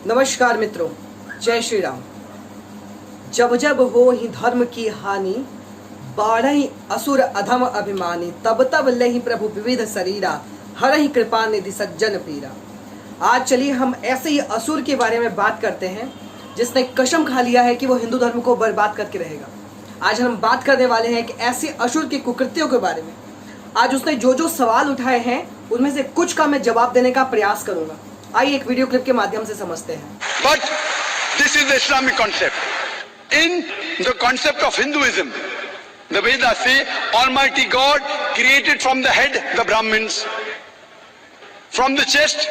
नमस्कार मित्रों, जय श्री राम। जब जब हो ही धर्म की हानि, बाढ़हि असुर अधम अभिमानी, तब तब लहि प्रभु विविध शरीरा, हरहि कृपा निधि सज्जन पीरा। आज चलिए हम ऐसे ही असुर के बारे में बात करते हैं जिसने कसम खा लिया है कि वो हिंदू धर्म को बर्बाद करके रहेगा। आज हम बात करने वाले हैं कि ऐसे असुर के कुकृत्यों के बारे में। आज उसने जो जो सवाल उठाए हैं उनमें से कुछ का मैं जवाब देने का प्रयास करूंगा। आइए एक वीडियो क्लिप के माध्यम से समझते हैं। But this is the Islamic concept. In the concept of Hinduism, the Vedas say Almighty God created from the head the Brahmins, from the chest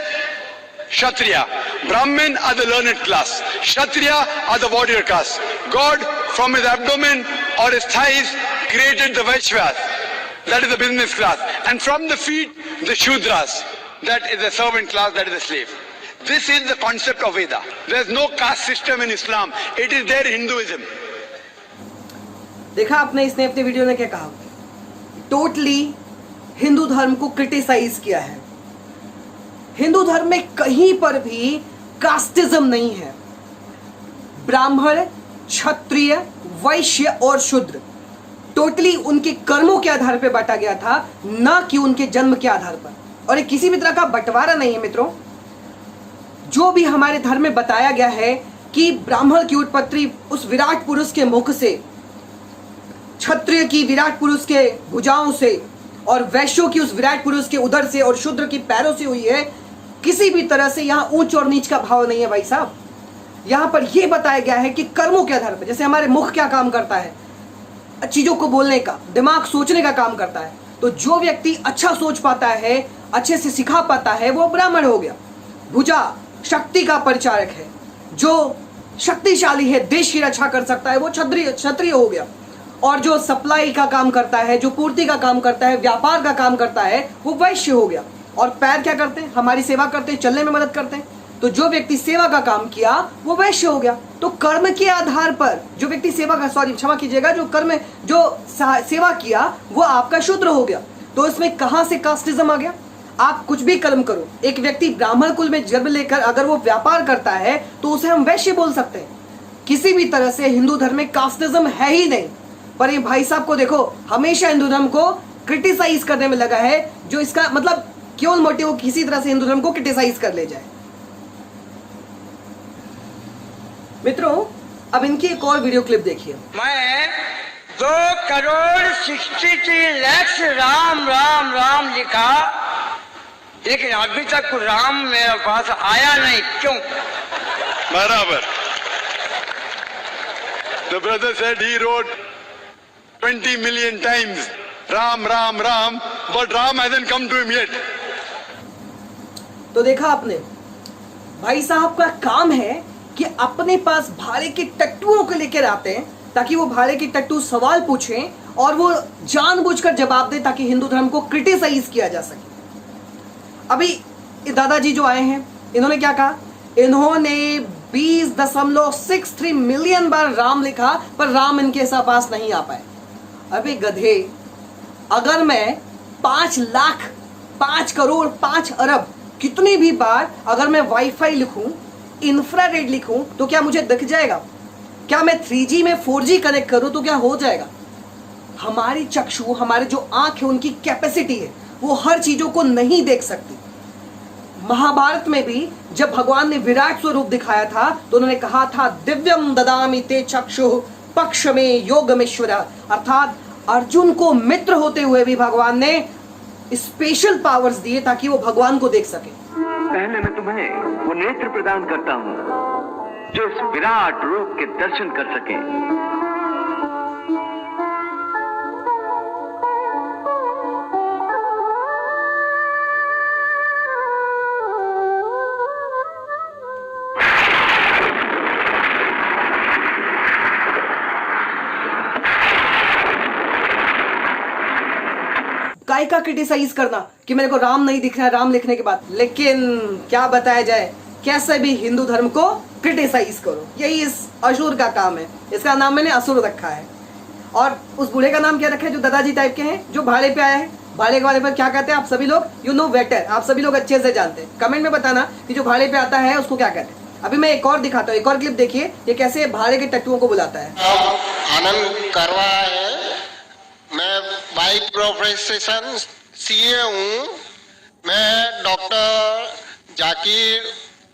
Kshatriya. Brahmin are the learned class, Kshatriya are the warrior class. God from his abdomen or his thighs created the Vaishyas, that is the business class, and from the feet the Shudras, that is the servant class, that is the slave. This is the concept of Veda. There is no caste system in Islam. It is there in Hinduism. देखा आपने, इसने अपने video में क्या कहा? Totally Hindu धर्म को criticise किया है। हिंदू धर्म में कहीं पर भी कास्टिज्म नहीं है। ब्राह्मण, क्षत्रिय, वैश्य और शूद्र टोटली उनके कर्मों के आधार पर बांटा गया था, न कि उनके जन्म के आधार पर। और ये किसी भी तरह का बंटवारा नहीं है मित्रों। जो भी हमारे धर्म में बताया गया है कि ब्राह्मण की उत्पत्ति उस विराट पुरुष के मुख से, क्षत्रिय की विराट पुरुष के भुजाओं से, और वैश्यों की उस विराट पुरुष के उदर से, और शूद्र की पैरों से हुई है। किसी भी तरह से यहाँ ऊंच और नीच का भाव नहीं है भाई साहब। यहाँ पर यह बताया गया है कि कर्मों के आधार पर, जैसे हमारे मुख क्या काम करता है, चीजों को बोलने का, दिमाग सोचने का काम करता है। तो जो व्यक्ति अच्छा सोच पाता है, अच्छे से सिखा पाता है, वो ब्राह्मण हो गया। भुजा शक्ति का परिचारक है, जो शक्तिशाली है, देश की रक्षा कर सकता है, वो क्षत्रिय हो गया। और जो सप्लाई का काम करता है, जो पूर्ति का काम करता है, व्यापार का काम करता है, वो वैश्य हो गया। और पैर क्या करते हैं? हमारी सेवा करते हैं, चलने में मदद करते हैं। तो जो व्यक्ति सेवा का काम किया वो वैश्य हो गया। तो कर्म के आधार पर जो व्यक्ति क्षमा कीजिएगा, जो सेवा किया वो आपका शूद्र हो गया। तो इसमें कहां से कास्टिज्म आ गया? आप कुछ भी कर्म करो, एक व्यक्ति ब्राह्मण कुल में जन्म लेकर अगर वो व्यापार करता है तो उसे हम वैश्य बोल सकते हैं। किसी भी तरह से हिंदू धर्म में कास्टिज्म है ही नहीं। पर ये भाई साहब को देखो, हमेशा हिंदू धर्म को क्रिटिसाइज करने में लगा है, जो इसका मतलब केवल मोटिव किसी तरह से हिंदू धर्म को क्रिटिसाइज कर ले जाए। मित्रों, अब इनकी एक और वीडियो क्लिप देखिए। मैं 2,63,00,000 राम राम राम लिखा, लेकिन अभी तक राम मेरे पास आया नहीं। क्यों? बराबर. The brother said he wrote 20 million times Ram, Ram, Ram, but Ram hasn't come to him yet. तो देखा आपने, भाई साहब का काम है कि अपने पास भाड़े के टट्टुओं को लेकर आते हैं ताकि वो भाड़े के टट्टू सवाल पूछें और वो जानबूझकर जवाब दे ताकि हिंदू धर्म को क्रिटिसाइज किया जा सके। अभी दादाजी जो आए हैं, इन्होंने क्या कहा? इन्होंने 20.63 मिलियन बार राम लिखा, पर राम इनके पास नहीं आ पाए। अबे गधे, अगर मैं 5 लाख, 5 करोड़, 5 अरब कितनी भी बार अगर मैं वाईफाई लिखूं, इंफ्रारेड लिखूं, तो क्या मुझे दिख जाएगा? क्या मैं 3G में 4G कनेक्ट करूं तो क्या हो जाएगा? हमारी चक्षु, हमारे जो आंख है, उनकी कैपेसिटी है, वो हर चीजों को नहीं देख सकती। महाभारत में भी जब भगवान ने विराट स्वरूप दिखाया था तो उन्होंने कहा था, दिव्यम ददामि ते चक्षु पक्ष में योगमेश्वर। अर्थात अर्जुन को मित्र होते हुए भी भगवान ने स्पेशल पावर्स दिए ताकि वो भगवान को देख सके। पहले मैं तुम्हें वो नेत्र प्रदान करता हूँ जो इस विराट रूप के दर्शन कर सके। काय का क्रिटिसाइज करना कि मेरे को राम नहीं दिख रहा है राम लिखने के बाद। लेकिन क्या बताया जाए, कैसे भी हिंदू धर्म को क्रिटिसाइज करो, यही इस असुर का काम है। इसका नाम मैंने असुर रखा है। और उस बूढ़े का नाम क्या रखा है जो दादाजी टाइप के हैं, जो भाड़े पे आया है। भाड़े के बारे में क्या कहते हैं आप सभी लोग? यू नो बेटर, आप सभी लोग अच्छे से जानते हैं। कमेंट में बताना कि जो भाड़े पे आता है उसको क्या कहते हैं। अभी मैं एक और दिखाता हूँ, एक और क्लिप देखिए, ये कैसे भाड़े के टट्टुओं को बुलाता है। आनंद करवा है। मैं बाई प्रोफेशन सीए हूँ। मैं डॉक्टर जाकिर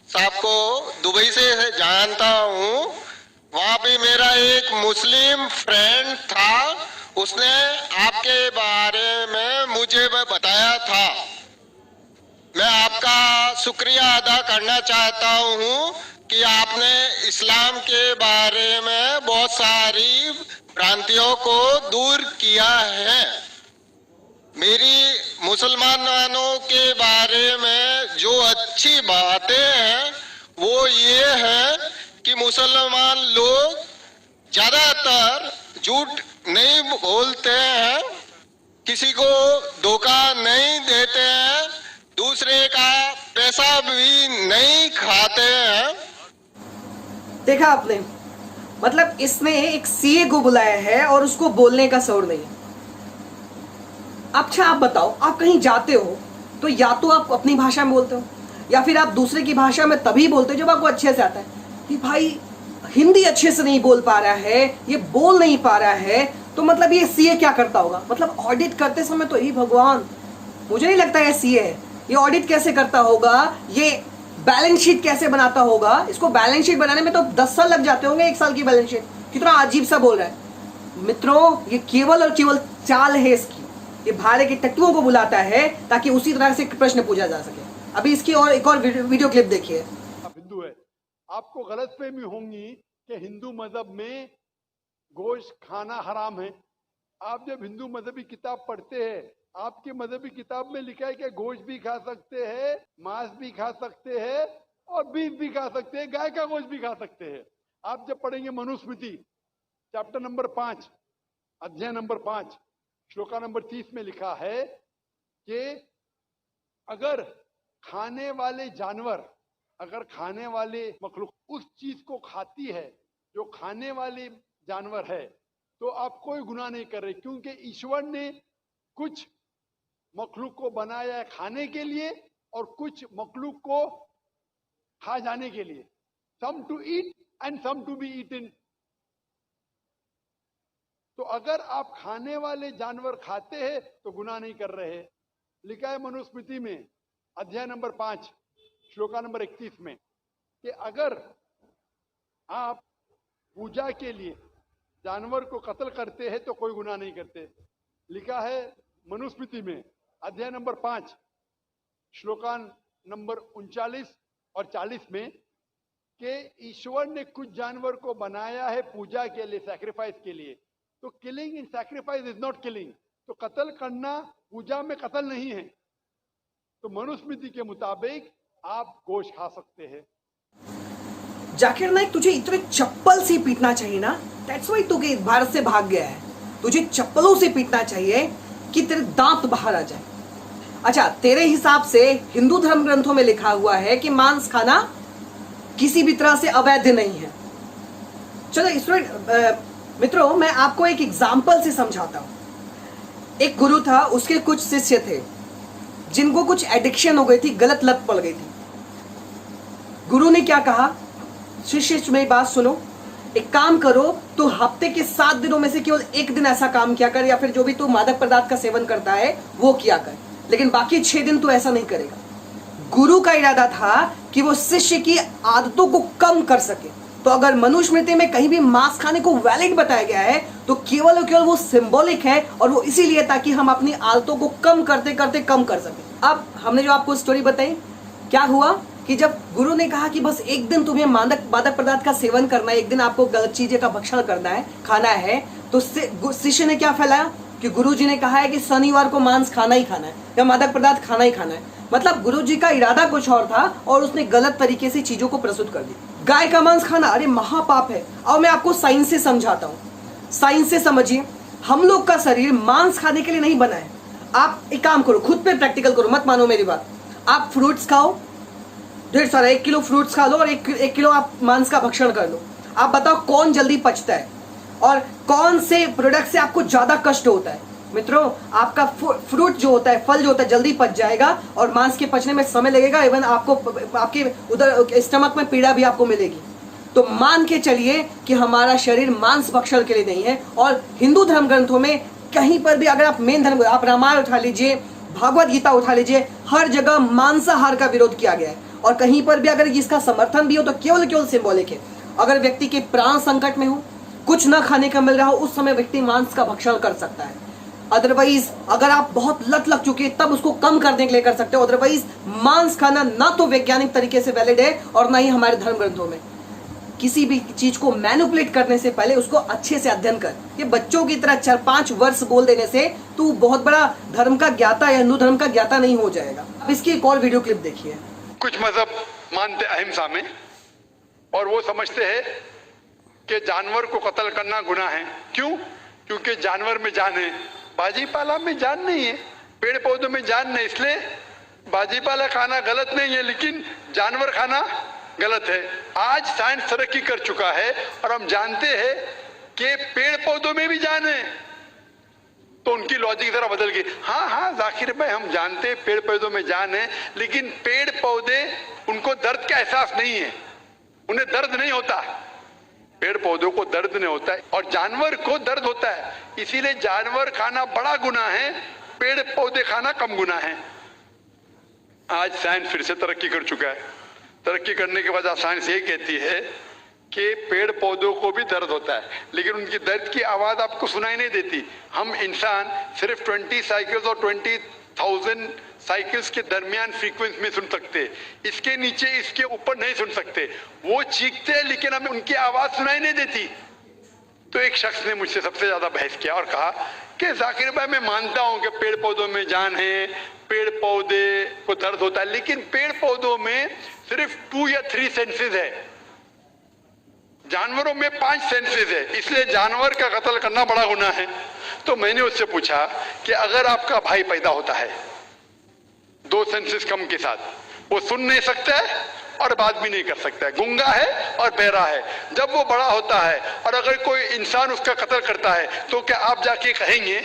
साहब को दुबई से जानता हूँ। वहाँ पे मेरा एक मुस्लिम फ्रेंड था, उसने आपके बारे में मुझे बताया था। मैं आपका शुक्रिया अदा करना चाहता हूँ कि आपने इस्लाम के बारे में बहुत सारी भ्रांतियों को दूर किया है। मेरी मुसलमानों के बारे में जो अच्छी बातें हैं वो ये है कि मुसलमान लोग ज्यादातर झूठ नहीं बोलते हैं, किसी को धोखा नहीं देते हैं, दूसरे का पैसा भी नहीं खाते हैं। देखा आपने, मतलब इसने एक सीए को बुलाया है और उसको बोलने का शौर नहीं। अच्छा आप बताओ, आप कहीं जाते हो तो या तो आप अपनी भाषा में बोलते हो या फिर आप दूसरे की भाषा में तभी बोलते हो जब आपको अच्छे से आता है। कि भाई हिंदी अच्छे से नहीं बोल पा रहा है, ये बोल नहीं पा रहा है, तो मतलब ये सीए क्या करता होगा? मतलब ऑडिट करते समय तो ही भगवान, मुझे नहीं लगता ये सीए है। ये ऑडिट कैसे करता होगा, ये बैलेंस शीट कैसे बनाता होगा? इसको बैलेंस शीट बनाने में तो 10 साल लग जाते होंगे, 1 साल की बैलेंस शीट। कितना अजीब सा बोल रहा है। मित्रों, ये केवल और केवल चाल है इसकी। ये भाड़े के टट्टुओं को बुलाता है ताकि उसी तरह से प्रश्न पूछा जा सके। अभी इसकी और एक और वीडियो क्लिप देखिए। हिंदू है, आपको गलतफहमी होंगी कि हिंदू मजहब में गोश्त खाना हराम है। आप जब हिंदू मजहबी किताब पढ़ते हैं, आपके मजहबी किताब में लिखा है कि गोश्त भी खा सकते हैं, मांस भी खा सकते हैं और बीफ भी खा सकते हैं, गाय का गोश्त भी खा सकते हैं। आप जब पढ़ेंगे मनुस्मृति चैप्टर नंबर 5 अध्याय नंबर 5 श्लोका नंबर 30 में लिखा है कि अगर खाने वाले जानवर, अगर खाने वाले मखलूक उस चीज को खाती है जो खाने वाले जानवर है, तो आप कोई गुनाह नहीं कर रहे, क्योंकि ईश्वर ने कुछ मखलूक को बनाया है खाने के लिए और कुछ मखलूक को खा जाने के लिए। Some to eat and some to be eaten. तो अगर आप खाने वाले जानवर खाते हैं तो गुनाह नहीं कर रहे। लिखा है मनुस्मृति में अध्याय नंबर 5 श्लोका नंबर 31 में कि अगर आप पूजा के लिए जानवर को कत्ल करते हैं तो कोई गुनाह नहीं करते। लिखा है मनुस्मृति में अध्याय नंबर 5 श्लोकान नंबर 39 और 40 में कि ईश्वर ने कुछ जानवर को बनाया है पूजा के लिए, सैक्रिफाइस के लिए। तो killing in sacrifice is not killing. तो कत्ल करना पूजा में कत्ल नहीं है। तो मनुस्मृति के मुताबिक आप गोश्त खा सकते हैं। जाकिर नाइक, तुझे इतने चप्पल से पीटना चाहिए ना। दैट्स व्हाई तू भारत से भाग गया है। तुझे चप्पलों से पीटना चाहिए कि तेरे दांत बाहर आ जाए। अच्छा, तेरे हिसाब से हिंदू धर्म ग्रंथों में लिखा हुआ है कि मांस खाना किसी भी तरह से अवैध नहीं है। चलो स्टूडेंट मित्रों, मैं आपको एक एग्जाम्पल से समझाता हूं। एक गुरु था, उसके कुछ शिष्य थे जिनको कुछ एडिक्शन हो गई थी, गलत लत पड़ गई थी। गुरु ने क्या कहा, शिष्य मेरी बात सुनो, एक काम करो, तो हफ्ते के 7 दिनों में से केवल 1 दिन ऐसा काम किया कर, या फिर जो भी तू मादक पदार्थ का सेवन करता है वो किया कर, लेकिन बाकी 6 दिन तू ऐसा नहीं करेगा। गुरु का इरादा था कि वो शिष्य की आदतों को कम कर सके। तो अगर मनुस्मृति में कहीं भी मांस खाने को वैलिड बताया गया है तो केवल और केवल वो सिंबॉलिक है, और वो इसीलिए ताकि हम अपनी आदतों को कम करते करते कम कर सके। अब हमने जो आपको स्टोरी बताई, क्या हुआ कि जब गुरु ने कहा कि बस 1 दिन तुम्हें मादक पदार्थ का सेवन करना है, 1 दिन आपको गलत चीजें का भक्षण करना है, खाना है, तो शिष्य ने क्या फैलाया कि गुरु जी ने कहा है कि शनिवार को मांस खाना ही खाना है या मादक पदार्थ खाना ही खाना है। मतलब गुरु जी का इरादा कुछ और था और उसने गलत तरीके से चीजों को प्रस्तुत कर दी। गाय का मांस खाना, अरे महापाप है। और मैं आपको साइंस से समझाता हूं। साइंस से समझिए, हम लोग का शरीर मांस खाने के लिए नहीं बना है। आप एक काम करो, खुद पे प्रैक्टिकल करो, मत मानो मेरी बात। आप फ्रूट्स खाओ, ढेर सारा 1 किलो फ्रूट्स खा लो और 1 किलो आप मांस का भक्षण कर लो। आप बताओ कौन जल्दी पचता है और कौन से प्रोडक्ट से आपको ज्यादा कष्ट होता है? मित्रों, आपका फ्रूट जो होता है, फल जो होता है, जल्दी पच जाएगा और मांस के पचने में समय लगेगा। इवन आपको आपके उधर स्टमक में पीड़ा भी आपको मिलेगी। तो मान के चलिए कि हमारा शरीर मांस भक्षण के लिए नहीं है। और हिंदू धर्म ग्रंथों में कहीं पर भी, अगर आप मेन धर्म, आप रामायण उठा लीजिए, भागवत गीता उठा लीजिए, हर जगह मांसाहार का विरोध किया गया है। और कहीं पर भी अगर इसका समर्थन भी हो तो केवल सिंबॉलिक है। अगर व्यक्ति के प्राण संकट में हो, कुछ ना खाने का मिल रहा हो, उस समय व्यक्ति मांस का भक्षण कर सकता है। अदरवाइज अगर आप बहुत लत लग चुके हैं तब उसको कम करने के लिए कर सकते हो। अदरवाइज मांस खाना ना तो वैज्ञानिक तरीके से वैलिड है और ना ही हमारे धर्म ग्रंथों में। किसी भी चीज को मैनिपुलेट करने से पहले उसको अच्छे से अध्ययन कर। ये बच्चों की तरह 4-5 वर्ष बोल देने से तू बहुत बड़ा धर्म का ज्ञाता या हिंदू धर्म का ज्ञाता नहीं हो जाएगा। अब इसकी एक और वीडियो क्लिप देखिए। कुछ मजहब मानते अहिंसा में और वो समझते हैं कि जानवर को कत्ल करना गुनाह है। क्यों? क्योंकि जानवर में जान है, बाजीपाला में जान नहीं है, पेड़ पौधों में जान नहीं। इसलिए बाजीपाला खाना गलत नहीं है, लेकिन जानवर खाना गलत है। आज साइंस तरक्की कर चुका है और हम जानते हैं कि पेड़ पौधों में भी जान है। तो उनकी लॉजिक जरा बदल गई। हाँ जाकिर भाई, हम जानते हैं पेड़ पौधों में जान है, लेकिन पेड़ पौधे, उनको दर्द का एहसास नहीं है, उन्हें दर्द नहीं होता। पेड़ पौधों को दर्द नहीं होता है और जानवर को दर्द होता है। इसीलिए जानवर खाना बड़ा गुनाह है, पेड़ पौधे खाना कम गुनाह है। आज साइंस फिर से तरक्की कर चुका है। तरक्की करने के बाद साइंस ये कहती है कि पेड़ पौधों को भी दर्द होता है, लेकिन उनकी दर्द की आवाज आपको सुनाई नहीं देती। हम इंसान सिर्फ 20 साइकिल्स और 20,000 साइकिल्स के दरमियान फ्रीक्वेंसी में सुन सकते, इसके नीचे, इसके ऊपर नहीं सुन सकते। वो चीखते हैं लेकिन हमें उनकी आवाज सुनाई नहीं देती। तो एक शख्स ने मुझसे सबसे ज्यादा बहस किया और कहा कि जाकिर भाई, मैं मानता हूं कि पेड़ पौधों में जान है, पेड़ पौधे को दर्द होता है, लेकिन पेड़ पौधों में सिर्फ 2 या 3 सेंसेस है, जानवरों में 5 सेंसेस है, इसलिए जानवर का कत्ल करना बड़ा गुनाह है। तो मैंने उससे पूछा कि अगर आपका भाई पैदा होता है 2 सेंसेस कम के साथ, वो सुन नहीं सकता है और बात भी नहीं कर सकता है, गूंगा है और बहरा है। जब वो बड़ा होता है और अगर कोई इंसान उसका कत्ल करता है तो क्या आप जाके कहेंगे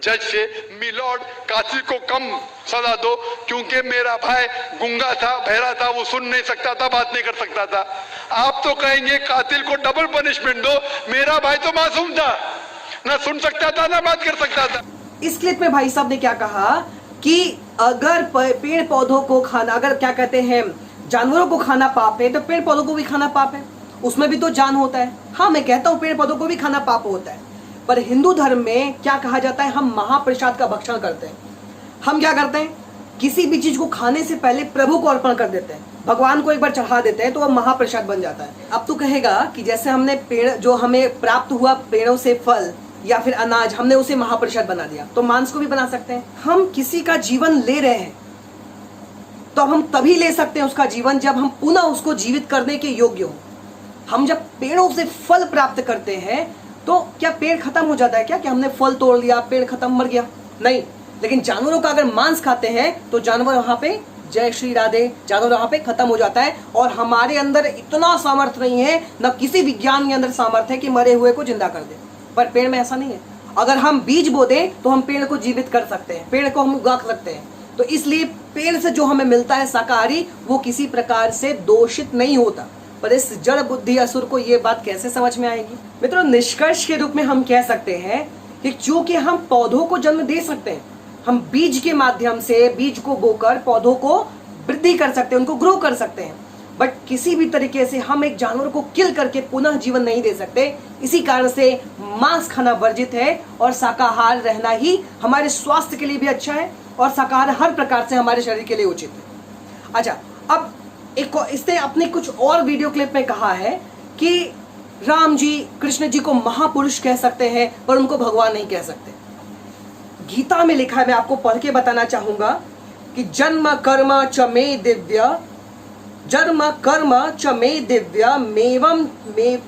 जज से, मिलॉर्ड कातिल को कम सजा दो क्योंकि मेरा भाई गूंगा था, बहरा था, वो सुन नहीं सकता था, बात नहीं कर सकता था? आप तो कहेंगे कातिल को डबल पनिशमेंट दो, मेरा भाई तो मासूम था, ना सुन सकता था ना बात कर सकता था। इस क्लिप में भाई साहब ने क्या कहा कि अगर पेड़ पौधों को खाना, अगर क्या कहते हैं, जानवरों को खाना पाप है तो पेड़ पौधों को भी खाना पाप है, उसमें भी तो जान होता है। हाँ, मैं कहता हूं पेड़ पौधों को भी खाना पाप होता है, पर हिंदू धर्म में क्या कहा जाता है, हम महाप्रसाद का भक्षण करते हैं। हम क्या करते हैं, किसी भी चीज को खाने से पहले प्रभु को अर्पण कर देते हैं, भगवान को एक बार चढ़ा देते हैं तो वह महाप्रसाद बन जाता है। अब तो कहेगा कि जैसे हमने पेड़, जो हमें प्राप्त हुआ पेड़ों से फल या फिर अनाज, हमने उसे महाप्रसाद बना दिया, तो मांस को भी बना सकते हैं। हम किसी का जीवन ले रहे हैं तो हम तभी ले सकते हैं उसका जीवन जब हम पुनः उसको जीवित करने के योग्य हो। हम जब पेड़ों से फल प्राप्त करते हैं तो क्या पेड़ खत्म हो जाता है क्या, कि हमने फल तोड़ लिया, पेड़ खत्म, मर गया? नहीं। लेकिन जानवरों का अगर मांस खाते हैं तो जानवर वहां पे, जय श्री राधे, जानवर वहां पे खत्म हो जाता है। और हमारे अंदर इतना सामर्थ्य नहीं है, न किसी विज्ञान के अंदर सामर्थ्य है कि मरे हुए को जिंदा कर दे, पर पेड़ में ऐसा नहीं है। अगर हम बीज बो दें तो हम पेड़ को जीवित कर सकते हैं, पेड़ को हम उगा सकते हैं। तो इसलिए पेड़ से जो हमें मिलता है शाकाहारी, वो किसी प्रकार से दोषित नहीं होता। पर इस जड़ बुद्धि असुर को ये बात कैसे समझ में आएगी? मित्रों, निष्कर्ष के रूप में हम कह सकते हैं कि चूंकि हम पौधों को जन्म दे सकते हैं, हम बीज के माध्यम से, बीज को बोकर पौधों को वृद्धि कर सकते हैं, उनको ग्रो कर सकते हैं, बट किसी भी तरीके से हम एक जानवर को किल करके पुनः जीवन नहीं दे सकते। इसी कारण से मांस खाना वर्जित है और शाकाहार रहना ही हमारे स्वास्थ्य के लिए भी अच्छा है और शाकाहार हर प्रकार से हमारे शरीर के लिए उचित है। अच्छा, अब इसने अपने कुछ और वीडियो क्लिप में कहा है कि राम जी, कृष्ण जी को महापुरुष कह सकते हैं पर उनको भगवान नहीं कह सकते। गीता में लिखा है, मैं आपको पढ़ के बताना चाहूंगा कि जन्म कर्म च मे दिव्य, जन्म कर्म च मे दिव्य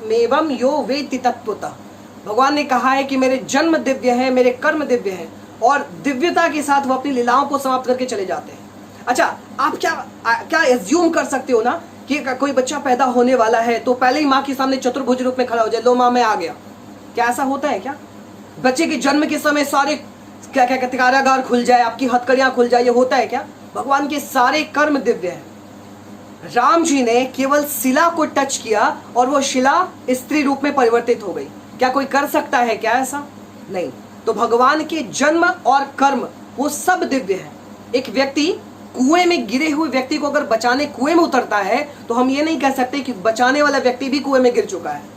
मेवम यो वेति तत्वतः। भगवान ने कहा है कि मेरे जन्म दिव्य है, मेरे कर्म दिव्य है, और दिव्यता के साथ वो अपनी लीलाओं को समाप्त करके चले जाते हैं। अच्छा, आप क्या एज्यूम कर सकते हो ना कि कोई बच्चा पैदा होने वाला है तो पहले ही माँ के सामने चतुर्भुज रूप में खड़ा हो जाए, लो माँ मैं आ गया? क्या ऐसा होता है क्या? बच्चे के जन्म के समय सारे क्या क्या कहते कारागार खुल जाए, आपकी हथकड़ियां खुल जाए, ये होता है क्या? भगवान के सारे कर्म दिव्य हैं। राम जी ने केवल शिला को टच किया और वो शिला स्त्री रूप में परिवर्तित हो गई। क्या कोई कर सकता है क्या ऐसा? नहीं। तो भगवान के जन्म और कर्म वो सब दिव्य है। एक व्यक्ति कुएं में गिरे हुए व्यक्ति को अगर बचाने कुएं में उतरता है तो हम ये नहीं कह सकते कि बचाने वाला व्यक्ति भी कुएं में गिर चुका है।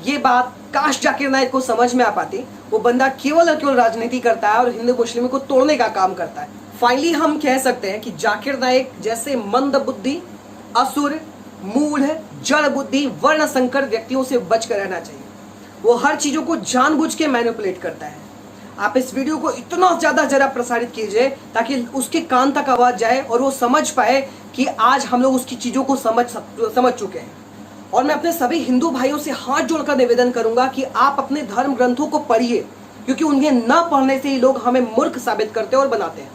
ये बात काश जाकिर नाइक को समझ में आ पाती। वो बंदा केवल और केवल राजनीति करता है और हिंदू मुस्लिम को तोड़ने का काम करता है। फाइनली हम कह सकते हैं कि जाकिर नाइक जैसे मंद बुद्धि, असुर, मूढ़, जड़ बुद्धि, वर्ण संकर व्यक्तियों से बचकर रहना चाहिए। वो हर चीजों को जानबूझ के मैनिपुलेट करता है। आप इस वीडियो को इतना ज्यादा जरा प्रसारित कीजिए ताकि उसके कान तक आवाज जाए और वो समझ पाए कि आज हम लोग उसकी चीजों को समझ चुके हैं। और मैं अपने सभी हिंदू भाइयों से हाथ जोड़कर निवेदन करूंगा कि आप अपने धर्म ग्रंथों को पढ़िए, क्योंकि उन्हें न पढ़ने से ही लोग हमें मूर्ख साबित करते और बनाते हैं।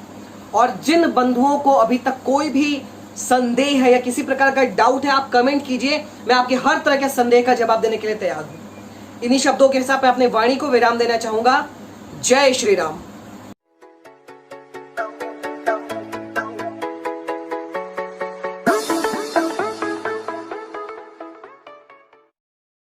और जिन बंधुओं को अभी तक कोई भी संदेह है या किसी प्रकार का डाउट है, आप कमेंट कीजिए, मैं आपके हर तरह के संदेह का जवाब देने के लिए तैयार हूं। इन्हीं शब्दों के साथ मैं अपने वाणी को विराम देना चाहूंगा। जय श्री राम।